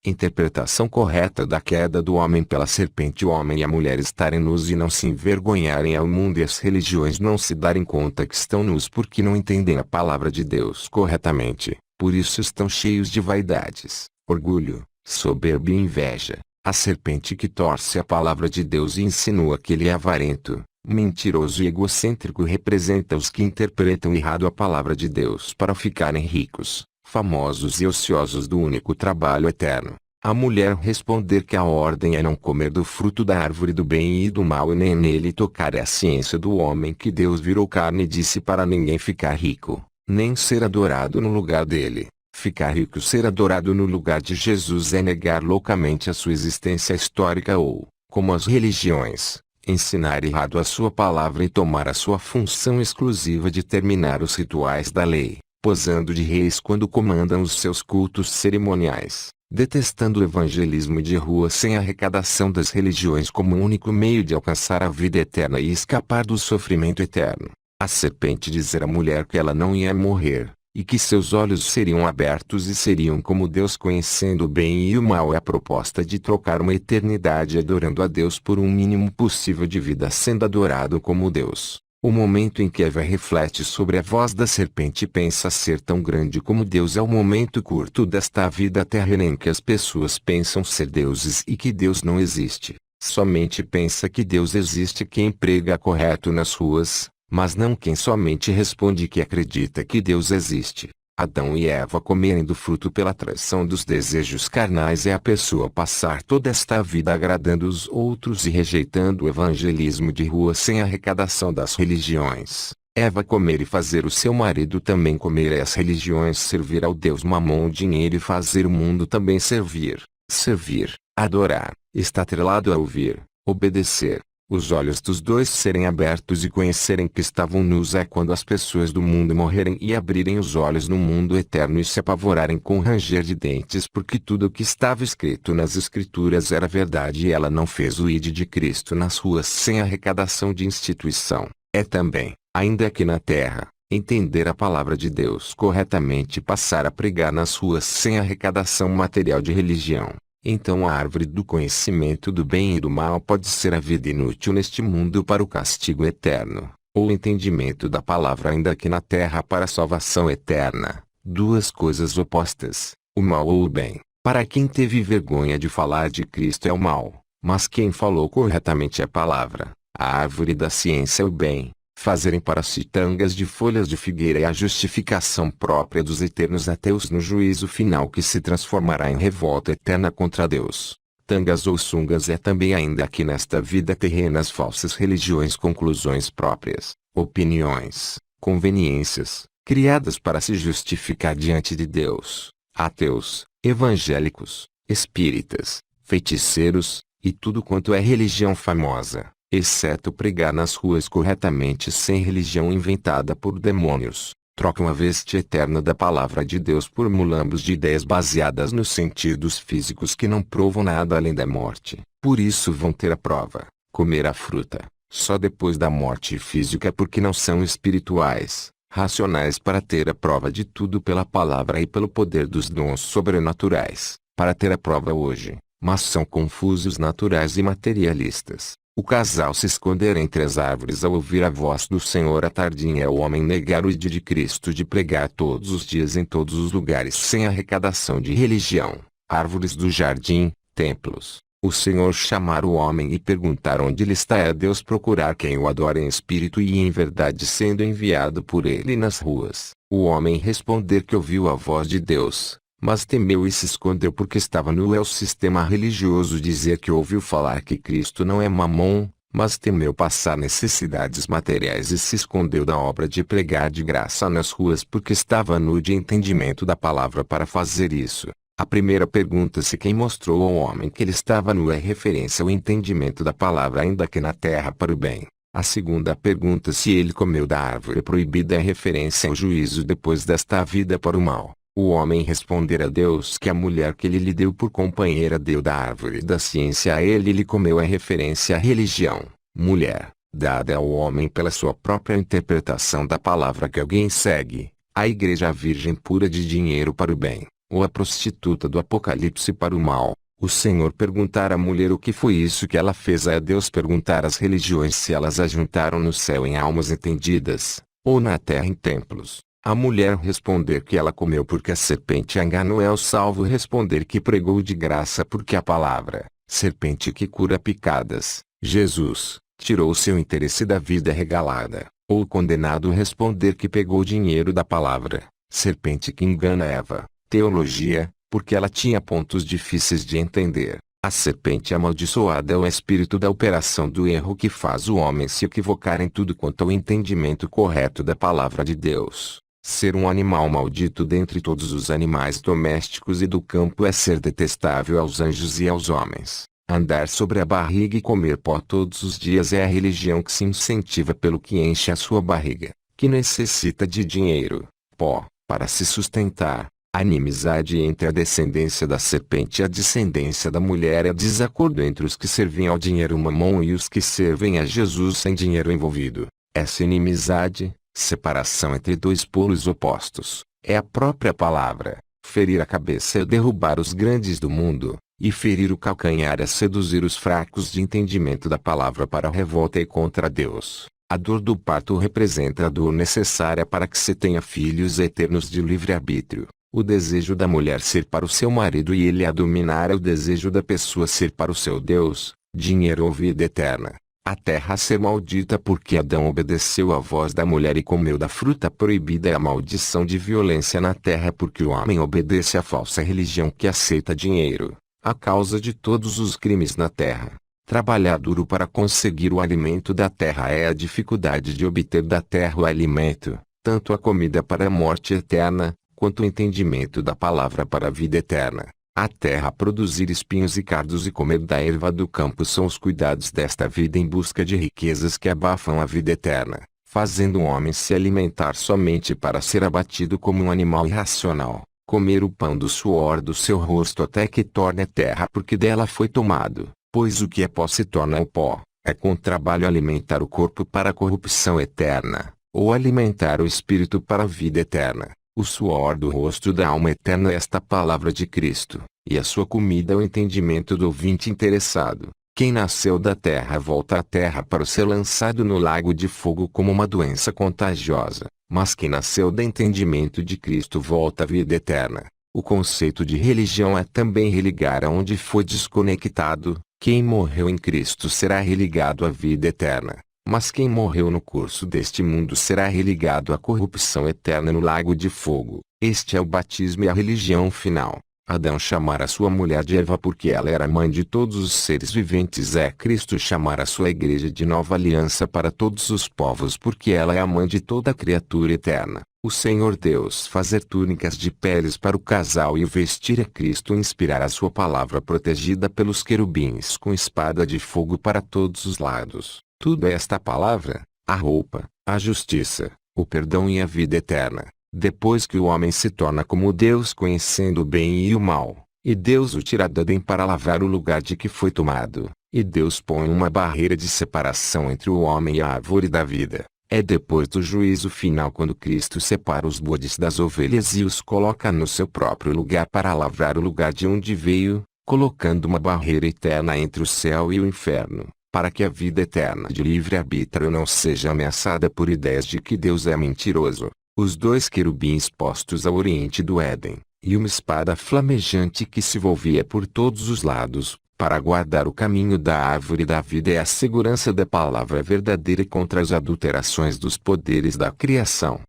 Interpretação correta da queda do homem pela serpente: o homem e a mulher estarem nus e não se envergonharem ao mundo, e as religiões não se darem conta que estão nus porque não entendem a palavra de Deus corretamente. Por isso estão cheios de vaidades, orgulho, soberba e inveja. A serpente que torce a palavra de Deus e insinua que ele é avarento, mentiroso e egocêntrico representa os que interpretam errado a palavra de Deus para ficarem ricos, famosos e ociosos do único trabalho eterno. A mulher responder que a ordem é não comer do fruto da árvore do bem e do mal e nem nele tocar. É a ciência do homem que Deus virou carne e disse para ninguém ficar rico, nem ser adorado no lugar dele. Ficar rico, ser adorado no lugar de Jesus, é negar loucamente a sua existência histórica ou, como as religiões, ensinar errado a sua palavra e tomar a sua função exclusiva de terminar os rituais da lei, posando de reis quando comandam os seus cultos cerimoniais, detestando o evangelismo de rua sem arrecadação das religiões como único meio de alcançar a vida eterna e escapar do sofrimento eterno. A serpente dizer à mulher que ela não ia morrer, e que seus olhos seriam abertos e seriam como Deus, conhecendo o bem e o mal, é a proposta de trocar uma eternidade adorando a Deus por um mínimo possível de vida sendo adorado como Deus. O momento em que Eva reflete sobre a voz da serpente e pensa ser tão grande como Deus é o momento curto desta vida terrena em que as pessoas pensam ser deuses e que Deus não existe. Somente pensa que Deus existe quem prega correto nas ruas, mas não quem somente responde que acredita que Deus existe. Adão e Eva comerem do fruto pela atração dos desejos carnais é a pessoa passar toda esta vida agradando os outros e rejeitando o evangelismo de rua sem arrecadação das religiões. Eva comer e fazer o seu marido também comer é as religiões servir ao Deus Mamon o dinheiro e fazer o mundo também servir. Servir, adorar, está atrelado a ouvir, obedecer. Os olhos dos dois serem abertos e conhecerem que estavam nus é quando as pessoas do mundo morrerem e abrirem os olhos no mundo eterno e se apavorarem com ranger de dentes porque tudo o que estava escrito nas escrituras era verdade e ela não fez o ide de Cristo nas ruas sem arrecadação de instituição. É também, ainda aqui na terra, entender a palavra de Deus corretamente e passar a pregar nas ruas sem arrecadação material de religião. Então a árvore do conhecimento do bem e do mal pode ser a vida inútil neste mundo para o castigo eterno, ou o entendimento da palavra ainda aqui na terra para a salvação eterna. Duas coisas opostas, o mal ou o bem. Para quem teve vergonha de falar de Cristo é o mal, mas quem falou corretamente é a palavra. A árvore da ciência é o bem. Fazerem para si tangas de folhas de figueira é a justificação própria dos eternos ateus no juízo final que se transformará em revolta eterna contra Deus. Tangas ou sungas é também ainda aqui nesta vida terrena as falsas religiões, conclusões próprias, opiniões, conveniências, criadas para se justificar diante de Deus. Ateus, evangélicos, espíritas, feiticeiros, e tudo quanto é religião famosa, exceto pregar nas ruas corretamente sem religião inventada por demônios, trocam a veste eterna da palavra de Deus por mulambos de ideias baseadas nos sentidos físicos que não provam nada além da morte. Por isso vão ter a prova, comer a fruta, só depois da morte física porque não são espirituais, racionais para ter a prova de tudo pela palavra e pelo poder dos dons sobrenaturais, para ter a prova hoje, mas são confusos, naturais e materialistas. O casal se esconder entre as árvores ao ouvir a voz do Senhor à tardinha é o homem negar o ide de Cristo de pregar todos os dias em todos os lugares sem arrecadação de religião, árvores do jardim, templos. O Senhor chamar o homem e perguntar onde ele está é Deus procurar quem o adora em espírito e em verdade sendo enviado por ele nas ruas. O homem responder que ouviu a voz de Deus, mas temeu e se escondeu porque estava nu é o sistema religioso dizer que ouviu falar que Cristo não é Mamon, mas temeu passar necessidades materiais e se escondeu da obra de pregar de graça nas ruas porque estava nu de entendimento da palavra para fazer isso. A primeira pergunta se quem mostrou ao homem que ele estava nu é referência ao entendimento da palavra ainda que na terra para o bem. A segunda pergunta se ele comeu da árvore proibida é referência ao juízo depois desta vida para o mal. O homem responder a Deus que a mulher que ele lhe deu por companheira deu da árvore da ciência a ele e lhe comeu é referência à religião, mulher, dada ao homem pela sua própria interpretação da palavra que alguém segue, a igreja virgem pura de dinheiro para o bem. ou a prostituta do Apocalipse para o mal. O Senhor perguntar à mulher o que foi isso que ela fez, a Deus perguntar às religiões se elas ajuntaram no céu em almas entendidas, ou na terra em templos. A mulher responder que ela comeu porque a serpente a enganou, é o salvo responder que pregou de graça porque a palavra, serpente que cura picadas, Jesus, tirou seu interesse da vida regalada, ou o condenado responder que pegou dinheiro da palavra, serpente que engana Eva, teologia, porque ela tinha pontos difíceis de entender. A serpente amaldiçoada é o espírito da operação do erro que faz o homem se equivocar em tudo quanto ao entendimento correto da palavra de Deus. Ser um animal maldito dentre todos os animais domésticos e do campo é ser detestável aos anjos e aos homens. Andar sobre a barriga e comer pó todos os dias é a religião que se incentiva pelo que enche a sua barriga, que necessita de dinheiro, pó, para se sustentar. A inimizade entre a descendência da serpente e a descendência da mulher é desacordo entre os que servem ao dinheiro mamon e os que servem a Jesus sem dinheiro envolvido. Essa inimizade, separação entre dois polos opostos, é a própria palavra. Ferir a cabeça é derrubar os grandes do mundo, e ferir o calcanhar é seduzir os fracos de entendimento da palavra para a revolta e contra Deus. A dor do parto representa a dor necessária para que se tenha filhos eternos de livre-arbítrio. O desejo da mulher ser para o seu marido e ele a dominar é o desejo da pessoa ser para o seu Deus, dinheiro ou vida eterna. A terra ser maldita porque Adão obedeceu à voz da mulher e comeu da fruta proibida, é a maldição de violência na terra porque o homem obedece à falsa religião que aceita dinheiro, a causa de todos os crimes na terra. Trabalhar duro para conseguir o alimento da terra é a dificuldade de obter da terra o alimento, tanto a comida para a morte eterna, quanto o entendimento da palavra para a vida eterna. A terra produzir espinhos e cardos e comer da erva do campo são os cuidados desta vida em busca de riquezas que abafam a vida eterna, fazendo um homem se alimentar somente para ser abatido como um animal irracional, comer o pão do suor do seu rosto até que torne terra porque dela foi tomado, pois o que é pó se torna o pó. É com trabalho alimentar o corpo para a corrupção eterna, ou alimentar o espírito para a vida eterna. O suor do rosto da alma eterna é esta palavra de Cristo, e a sua comida é o entendimento do ouvinte interessado. Quem nasceu da terra volta à terra para ser lançado no lago de fogo como uma doença contagiosa, mas quem nasceu do entendimento de Cristo volta à vida eterna. O conceito de religião é também religar aonde foi desconectado. Quem morreu em Cristo será religado à vida eterna. Mas quem morreu no curso deste mundo será religado à corrupção eterna no lago de fogo. Este é o batismo e a religião final. Adão chamar a sua mulher de Eva porque ela era mãe de todos os seres viventes, é Cristo chamar a sua igreja de nova aliança para todos os povos porque ela é a mãe de toda criatura eterna. O Senhor Deus fazer túnicas de peles para o casal e vestir a Cristo, inspirar a sua palavra protegida pelos querubins com espada de fogo para todos os lados. Tudo é esta palavra, a roupa, a justiça, o perdão e a vida eterna. Depois que o homem se torna como Deus conhecendo o bem e o mal, e Deus o tira do Éden para lavar o lugar de que foi tomado, e Deus põe uma barreira de separação entre o homem e a árvore da vida. É depois do juízo final quando Cristo separa os bodes das ovelhas e os coloca no seu próprio lugar para lavrar o lugar de onde veio, colocando uma barreira eterna entre o céu e o inferno, para que a vida eterna de livre-arbítrio não seja ameaçada por ideias de que Deus é mentiroso. Os dois querubins postos ao oriente do Éden, e uma espada flamejante que se volvia por todos os lados, para guardar o caminho da árvore da vida, é a segurança da palavra verdadeira contra as adulterações dos poderes da criação.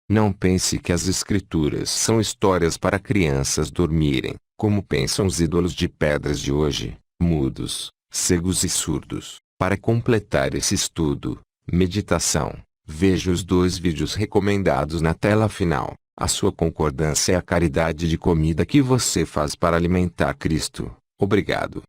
Não pense que as escrituras são histórias para crianças dormirem, como pensam os ídolos de pedras de hoje, mudos, cegos e surdos. Para completar esse estudo, meditação, veja os 2 vídeos recomendados na tela final. A sua concordância é a caridade de comida que você faz para alimentar Cristo. Obrigado.